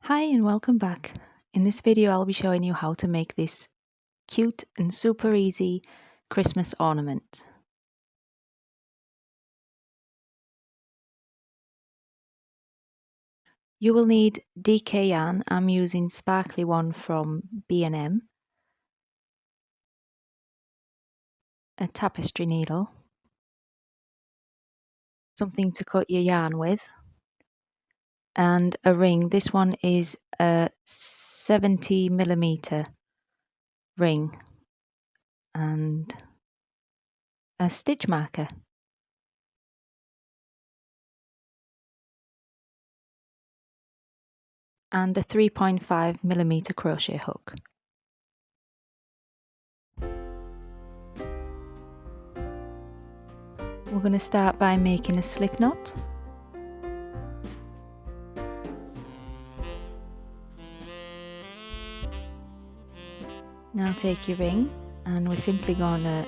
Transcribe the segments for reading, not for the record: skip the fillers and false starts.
Hi and welcome back. In this video I'll be showing you how to make this cute and super easy Christmas ornament. You will need DK yarn. I'm using sparkly one from B&M, a tapestry needle, something to cut your yarn with, and a ring. This one is a 70mm ring and a stitch marker. And a 3.5mm crochet hook. We're going to start by making a slip knot. Now take your ring and we're simply going to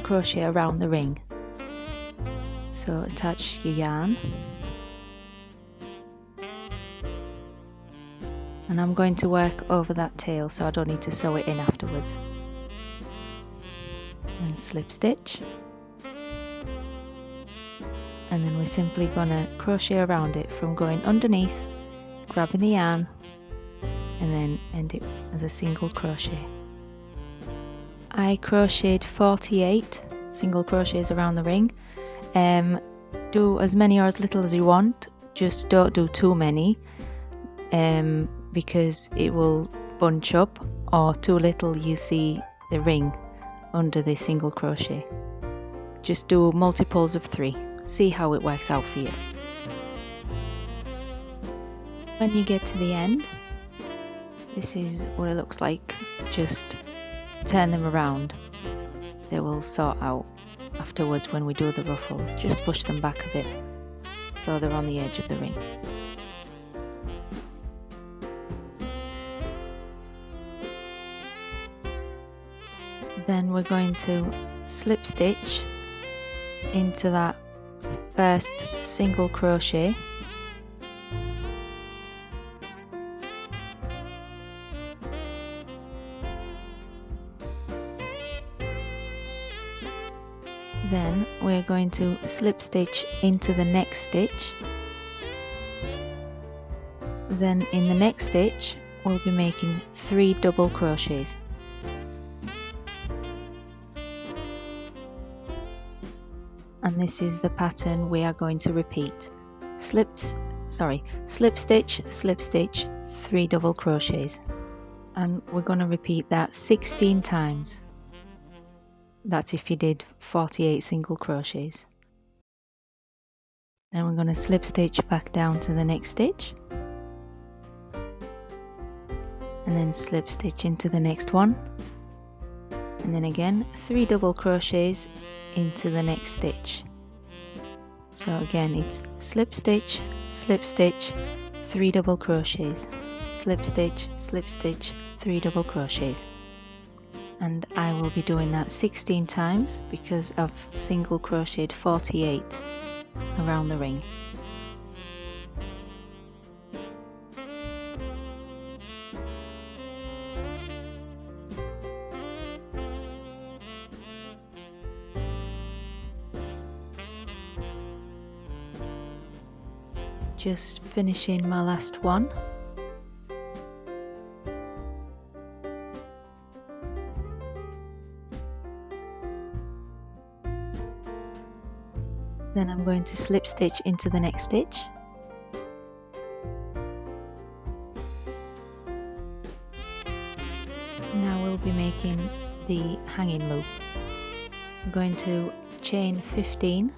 crochet around the ring. So attach your yarn. And I'm going to work over that tail so I don't need to sew it in afterwards. And slip stitch. And then we're simply going to crochet around it from going underneath, grabbing the yarn, and then end it as a single crochet. I crocheted 48 single crochets around the ring. Do as many or as little as you want, just don't do too many because it will bunch up, or too little you see the ring under the single crochet. Just do multiples of 3, see how it works out for you. When you get to the end, this is what it looks like. Just turn them around. They will sort out afterwards when we do the ruffles. Just push them back a bit so they're on the edge of the ring. Then we're going to slip stitch into that first single crochet. Then we're going to slip stitch into the next stitch. Then in the next stitch we'll be making 3 double crochets. And this is the pattern we are going to repeat. Slip stitch, slip stitch, 3 double crochets. And we're going to repeat that 16 times. That's if you did 48 single crochets. Then we're going to slip stitch back down to the next stitch. And then slip stitch into the next one. And then again 3 double crochets into the next stitch. So again it's slip stitch, 3 double crochets, slip stitch, 3 double crochets. And I will be doing that 16 times because I've single crocheted 48 around the ring. Just finishing my last one. Then I'm going to slip stitch into the next stitch. Now we'll be making the hanging loop. I'm going to chain 15.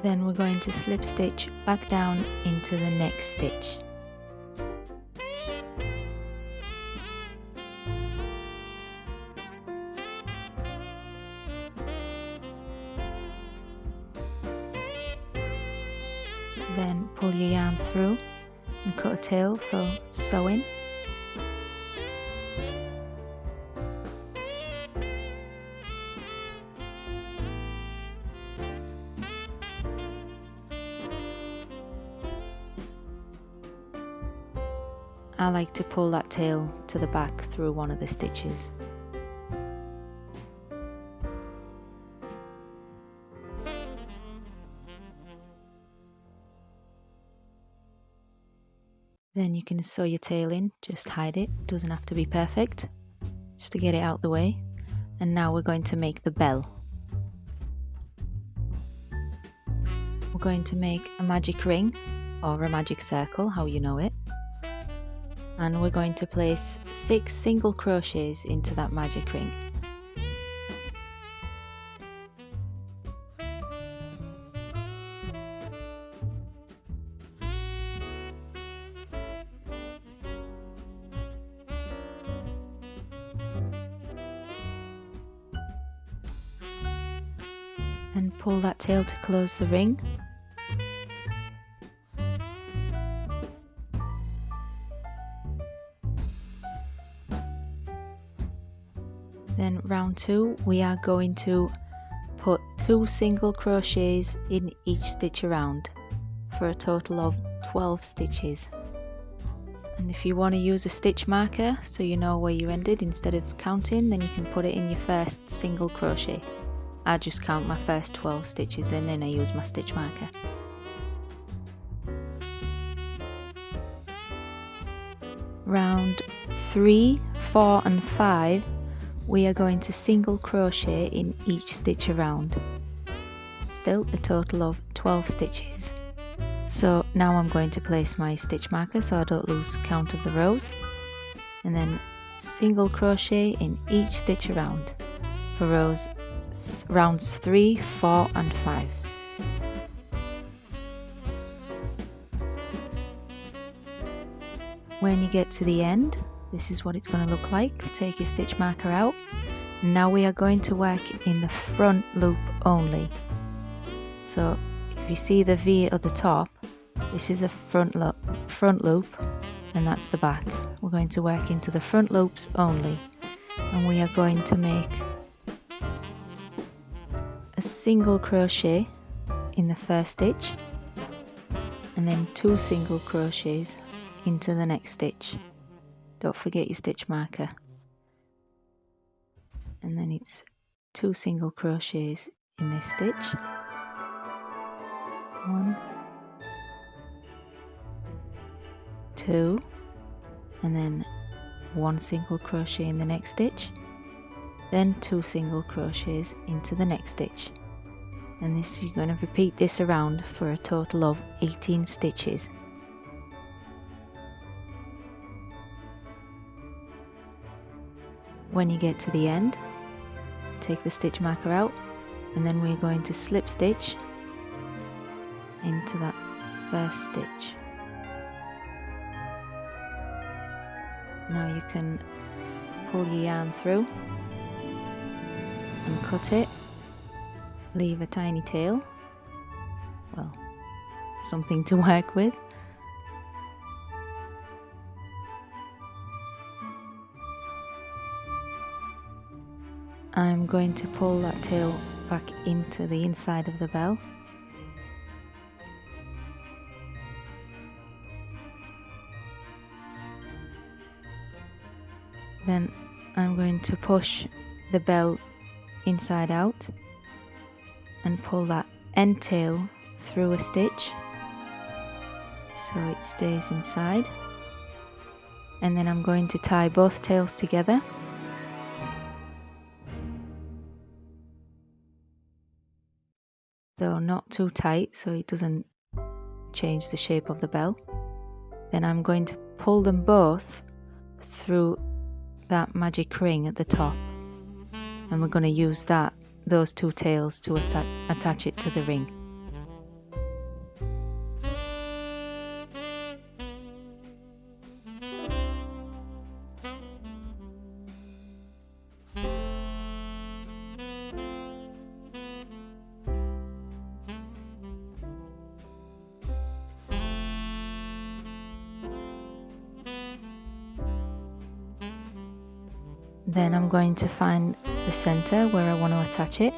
Then we're going to slip stitch back down into the next stitch. Then pull your yarn through and cut a tail for sewing. I like to pull that tail to the back through one of the stitches. Then you can sew your tail in, just hide it, doesn't have to be perfect, just to get it out the way. And now we're going to make the bell. We're going to make a magic ring, or a magic circle, how you know it. And we're going to place 6 single crochets into that magic ring. And pull that tail to close the ring. Then round 2, we are going to put 2 single crochets in each stitch around for a total of 12 stitches. And if you want to use a stitch marker so you know where you ended instead of counting, then you can put it in your first single crochet. I just count my first 12 stitches and then I use my stitch marker. Round 3, 4 and 5, we are going to single crochet in each stitch around. Still a total of 12 stitches. So now I'm going to place my stitch marker so I don't lose count of the rows. And then single crochet in each stitch around for rounds 3, 4 and 5. When you get to the end, this is what it's going to look like. Take your stitch marker out. Now we are going to work in the front loop only. So if you see the V at the top, this is the front loop and that's the back. We're going to work into the front loops only, and we are going to make a single crochet in the first stitch and then 2 single crochets into the next stitch. Don't forget your stitch marker. And then it's 2 single crochets in this stitch. 1, 2, and then 1 single crochet in the next stitch. Then 2 single crochets into the next stitch. And this, you're going to repeat this around for a total of 18 stitches. When you get to the end, take the stitch marker out, and then we're going to slip stitch into that first stitch. Now you can pull your yarn through and cut it, leave a tiny tail, well, something to work with. I'm going to pull that tail back into the inside of the bell. Then I'm going to push the bell inside out and pull that end tail through a stitch so it stays inside. And then I'm going to tie both tails together. Though not too tight so it doesn't change the shape of the bell. Then I'm going to pull them both through that magic ring at the top, and we're going to use those 2 tails to attach it to the ring. Then I'm going to find the center where I want to attach it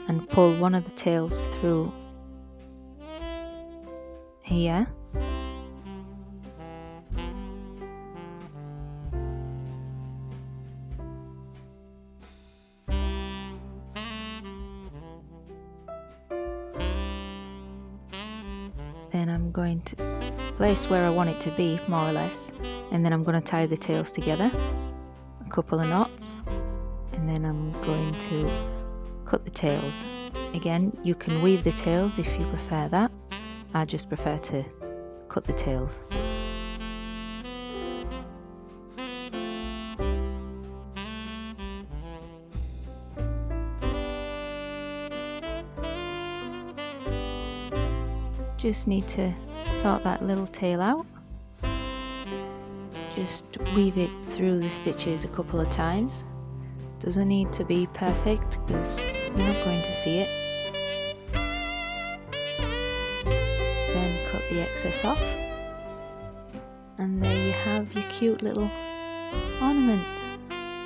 and pull one of the tails through here. Then I'm going to place where I want it to be, more or less, and then I'm going to tie the tails together, a couple of knots, and then I'm going to cut the tails. Again, you can weave the tails if you prefer that. I just prefer to cut the tails. Just need to sort that little tail out. Just weave it through the stitches a couple of times. Doesn't need to be perfect because you're not going to see it. Then cut the excess off. And there you have your cute little ornament.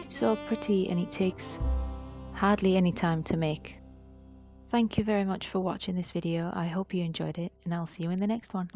It's so pretty and it takes hardly any time to make. Thank you very much for watching this video. I hope you enjoyed it and I'll see you in the next one.